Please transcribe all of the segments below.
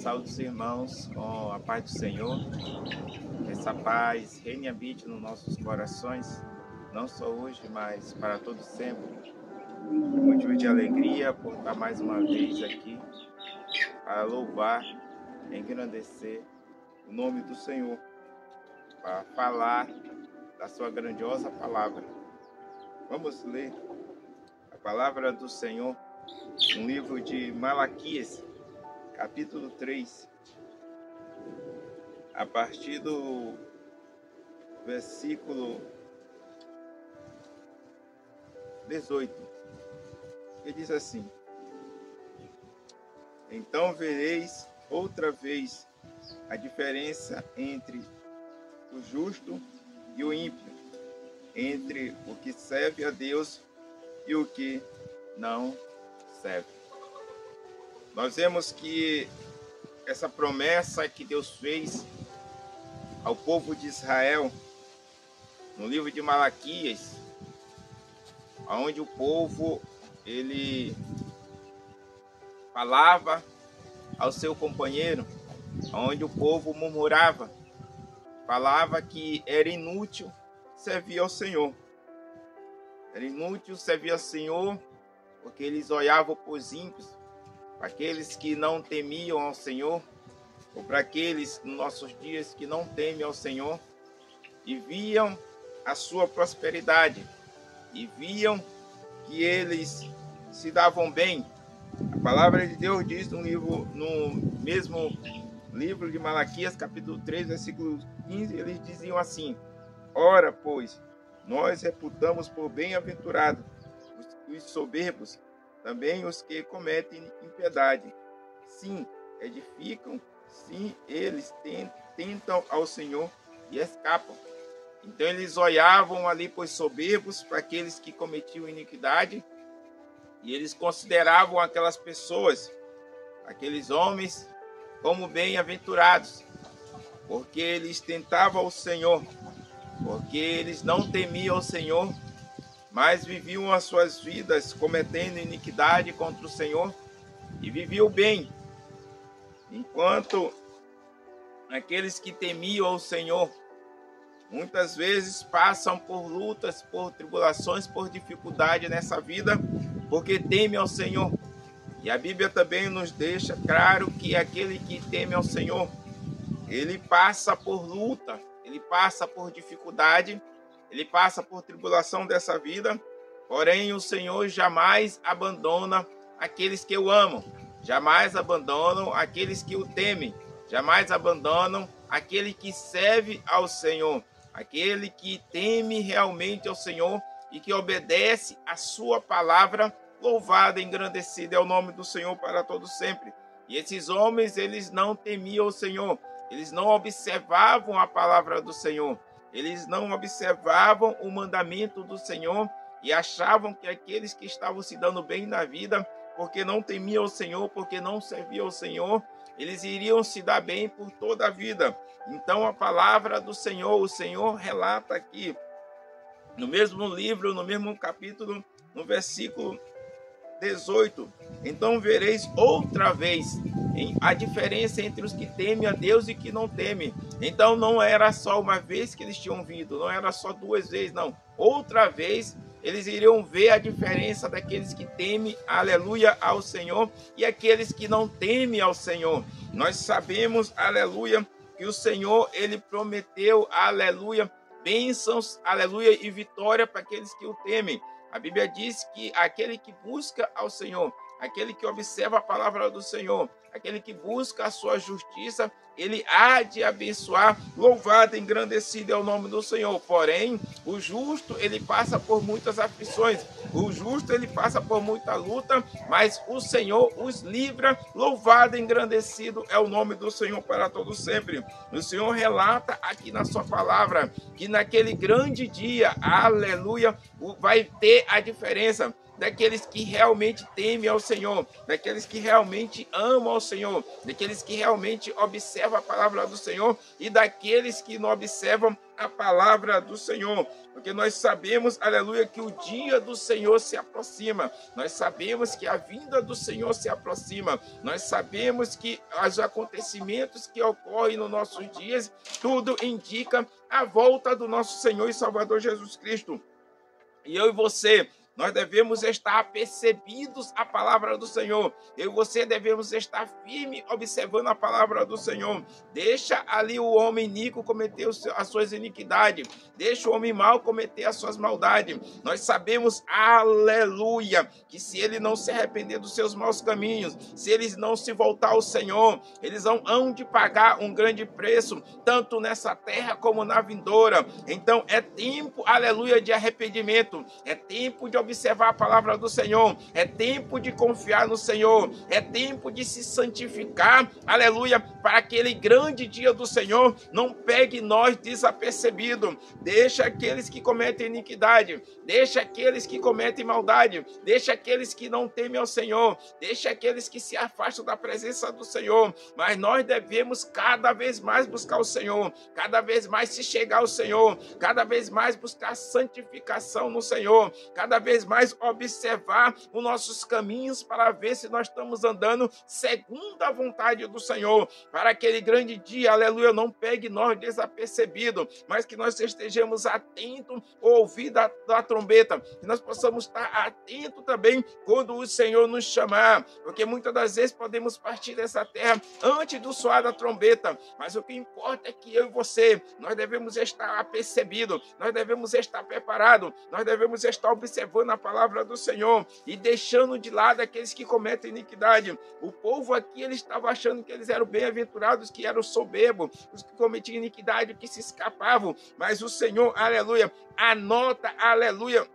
Saúde os irmãos com a paz do Senhor. Que essa paz reine e habite nos nossos corações, não só hoje, mas para todo sempre. Motivo de alegria por estar mais uma vez aqui para louvar, engrandecer o nome do Senhor, para falar da sua grandiosa palavra. Vamos ler a palavra do Senhor no livro de Malaquias, capítulo 3, a partir do versículo 18, que diz assim: Então vereis outra vez a diferença entre o justo e o ímpio, entre o que serve a Deus e o que não serve. Nós vemos que essa promessa que Deus fez ao povo de Israel, no livro de Malaquias, onde o povo ele falava ao seu companheiro, onde o povo murmurava, falava que era inútil servir ao Senhor. Era inútil servir ao Senhor porque eles olhavam para os ímpios, para aqueles que não temiam ao Senhor, ou para aqueles nos nossos dias que não temem ao Senhor, e viam a sua prosperidade, e viam que eles se davam bem. A palavra de Deus diz no mesmo livro de Malaquias, capítulo 3, versículo 15, eles diziam assim: Ora, pois, nós reputamos por bem-aventurados os soberbos, também os que cometem impiedade. Sim, edificam, sim, eles tentam ao Senhor e escapam. Então eles olhavam ali para os soberbos, para aqueles que cometiam iniquidade, e eles consideravam aquelas pessoas, aqueles homens, como bem-aventurados, porque eles tentavam o Senhor, porque eles não temiam o Senhor, mas viviam as suas vidas cometendo iniquidade contra o Senhor e viviam bem. Enquanto aqueles que temiam o Senhor muitas vezes passam por lutas, por tribulações, por dificuldade nessa vida, porque temem ao Senhor. E a Bíblia também nos deixa claro que aquele que teme ao Senhor, ele passa por luta, ele passa por dificuldade, ele passa por tribulação dessa vida, porém o Senhor jamais abandona aqueles que o amam, jamais abandonam aqueles que o temem, jamais abandonam aquele que serve ao Senhor, aquele que teme realmente ao Senhor e que obedece a sua palavra. Louvado e engrandecido é o nome do Senhor para todos sempre. E esses homens, eles não temiam o Senhor, eles não observavam a palavra do Senhor, eles não observavam o mandamento do Senhor e achavam que aqueles que estavam se dando bem na vida, porque não temiam o Senhor, porque não serviam ao Senhor, eles iriam se dar bem por toda a vida. Então a palavra do Senhor, o Senhor relata aqui, no mesmo livro, no mesmo capítulo, no versículo 18, então vereis outra vez a diferença entre os que temem a Deus e que não temem. Então não era só uma vez que eles tinham vindo, não era só duas vezes, não. Outra vez eles iriam ver a diferença daqueles que temem, aleluia, ao Senhor e aqueles que não temem ao Senhor. Nós sabemos, aleluia, que o Senhor, ele prometeu, aleluia, bênçãos, aleluia, e vitória para aqueles que o temem. A Bíblia diz que aquele que busca ao Senhor, aquele que observa a palavra do Senhor, aquele que busca a sua justiça, ele há de abençoar. Louvado e engrandecido é o nome do Senhor. Porém, o justo, ele passa por muitas aflições, o justo, ele passa por muita luta, mas o Senhor os livra. Louvado e engrandecido é o nome do Senhor para todos sempre. O Senhor relata aqui na sua palavra que naquele grande dia, aleluia, vai ter a diferença daqueles que realmente temem ao Senhor, daqueles que realmente amam ao Senhor, daqueles que realmente observam a palavra do Senhor e daqueles que não observam a palavra do Senhor, porque nós sabemos, aleluia, que o dia do Senhor se aproxima, nós sabemos que a vinda do Senhor se aproxima, nós sabemos que os acontecimentos que ocorrem nos nossos dias, tudo indica a volta do nosso Senhor e Salvador Jesus Cristo. E eu e você, nós devemos estar apercebidos à palavra do Senhor. Eu e você devemos estar firme observando a palavra do Senhor. Deixa ali o homem iníquo cometer as suas iniquidades. Deixa o homem mau cometer as suas maldades. Nós sabemos, aleluia, que se ele não se arrepender dos seus maus caminhos, se eles não se voltar ao Senhor, eles hão de pagar um grande preço, tanto nessa terra como na vindoura. Então é tempo, aleluia, de arrependimento. É tempo de observar a palavra do Senhor, é tempo de confiar no Senhor, é tempo de se santificar, aleluia, para aquele grande dia do Senhor não pegue nós desapercebido. Deixa aqueles que cometem iniquidade, deixa aqueles que cometem maldade, deixa aqueles que não temem ao Senhor, deixa aqueles que se afastam da presença do Senhor, mas nós devemos cada vez mais buscar o Senhor, cada vez mais se chegar ao Senhor, cada vez mais buscar santificação no Senhor, cada vez mais observar os nossos caminhos para ver se nós estamos andando segundo a vontade do Senhor, para aquele grande dia, aleluia, não pegue nós desapercebido, mas que nós estejamos atentos ao ouvir da trombeta, que nós possamos estar atentos também quando o Senhor nos chamar, porque muitas das vezes podemos partir dessa terra antes do soar da trombeta, mas o que importa é que eu e você, nós devemos estar apercebidos, nós devemos estar preparados, nós devemos estar observando a palavra do Senhor e deixando de lado aqueles que cometem iniquidade. O povo aqui, eles estavam achando que eles eram bem-aventurados, que eram soberbos, os que cometiam iniquidade, que se escapavam, mas o Senhor, aleluia, anota, aleluia,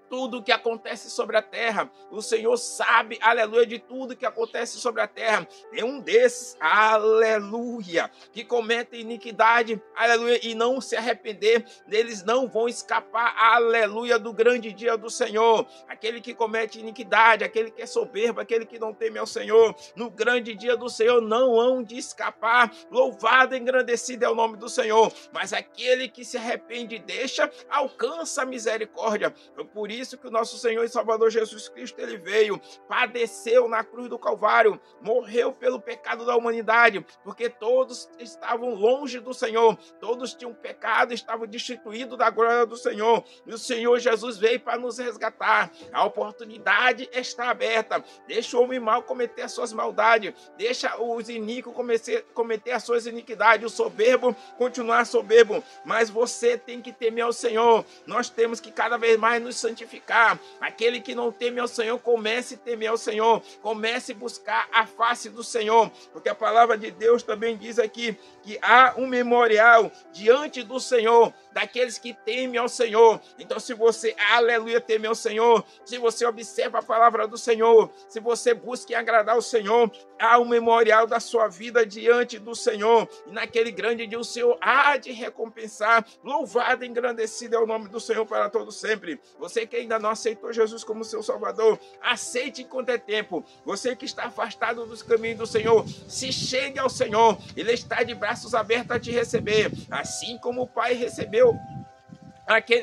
tudo que acontece sobre a terra. O Senhor sabe, aleluia, de tudo que acontece sobre a terra. É um desses, aleluia, que cometem iniquidade, aleluia, e não se arrepender, eles não vão escapar, aleluia, do grande dia do Senhor. Aquele que comete iniquidade, aquele que é soberbo, aquele que não teme ao Senhor, no grande dia do Senhor não hão de escapar. Louvado e engrandecido é o nome do Senhor. Mas aquele que se arrepende e deixa, alcança a misericórdia. Foi por isso que o nosso Senhor e Salvador Jesus Cristo, ele veio, padeceu na cruz do Calvário, morreu pelo pecado da humanidade, porque todos estavam longe do Senhor, todos tinham pecado, estavam destituídos da glória do Senhor, e o Senhor Jesus veio para nos resgatar. A oportunidade está aberta. Deixa o homem mau cometer as suas maldades, deixa os iníquos cometer as suas iniquidades, o soberbo continuar soberbo, mas você tem que temer ao Senhor. Nós temos que cada vez mais nos santificar. Aquele que não teme ao Senhor, comece a temer ao Senhor, comece a buscar a face do Senhor, porque a palavra de Deus também diz aqui que há um memorial diante do Senhor, daqueles que temem ao Senhor. Então, se você, aleluia, teme ao Senhor, se você observa a palavra do Senhor, se você busca agradar o Senhor, há um memorial da sua vida diante do Senhor, e naquele grande dia o Senhor há de recompensar. Louvado e engrandecido é o nome do Senhor para todo sempre. Você que ainda não aceitou Jesus como seu Salvador, aceite enquanto é tempo. Você que está afastado dos caminhos do Senhor, se chegue ao Senhor, Ele está de braços abertos a te receber, assim como o Pai recebeu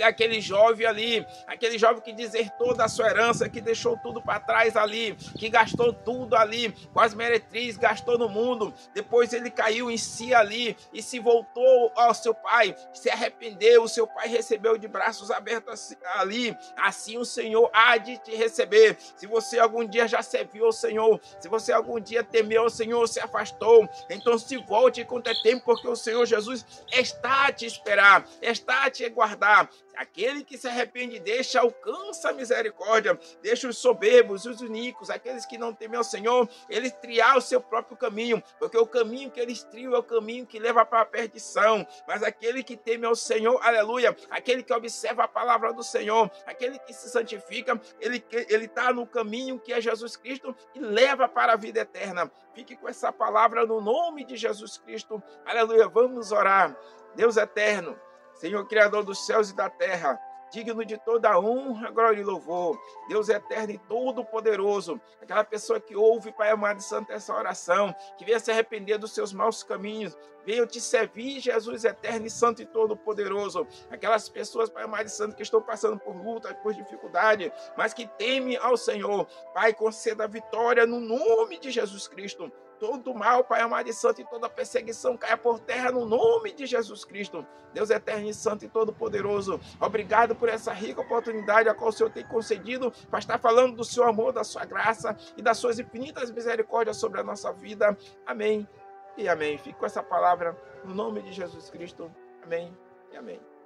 aquele jovem ali, aquele jovem que desertou da sua herança, que deixou tudo para trás ali, que gastou tudo ali, com as meretrizes, gastou no mundo, depois ele caiu em si ali, e se voltou ao seu pai, se arrependeu, o seu pai recebeu de braços abertos ali, assim o Senhor há de te receber. Se você algum dia já serviu ao Senhor, se você algum dia temeu ao Senhor, se afastou, então se volte enquanto é tempo, porque o Senhor Jesus está a te esperar, está a te aguardar. Aquele que se arrepende deixa, alcança a misericórdia, deixa os soberbos, os iníquos, aqueles que não temem ao Senhor, eles triar o seu próprio caminho, porque o caminho que eles triam é o caminho que leva para a perdição, mas aquele que teme ao Senhor, aleluia, aquele que observa a palavra do Senhor, aquele que se santifica, ele está no caminho que é Jesus Cristo e leva para a vida eterna. Fique com essa palavra no nome de Jesus Cristo, aleluia. Vamos orar. Deus eterno, Senhor Criador dos céus e da terra, digno de toda honra, glória e louvor. Deus eterno e todo-poderoso, aquela pessoa que ouve, Pai amado e santo, essa oração, que venha se arrepender dos seus maus caminhos, venha te servir, Jesus eterno e santo e todo-poderoso. Aquelas pessoas, Pai amado e santo, que estão passando por luta, por dificuldade, mas que temem ao Senhor, Pai, conceda a vitória no nome de Jesus Cristo. Todo mal, Pai amado e santo, e toda perseguição caia por terra no nome de Jesus Cristo. Deus eterno e santo e todo-poderoso, obrigado por essa rica oportunidade a qual o Senhor tem concedido para estar falando do seu amor, da sua graça e das suas infinitas misericórdias sobre a nossa vida. Amém e amém. Fico com essa palavra no nome de Jesus Cristo. Amém e amém.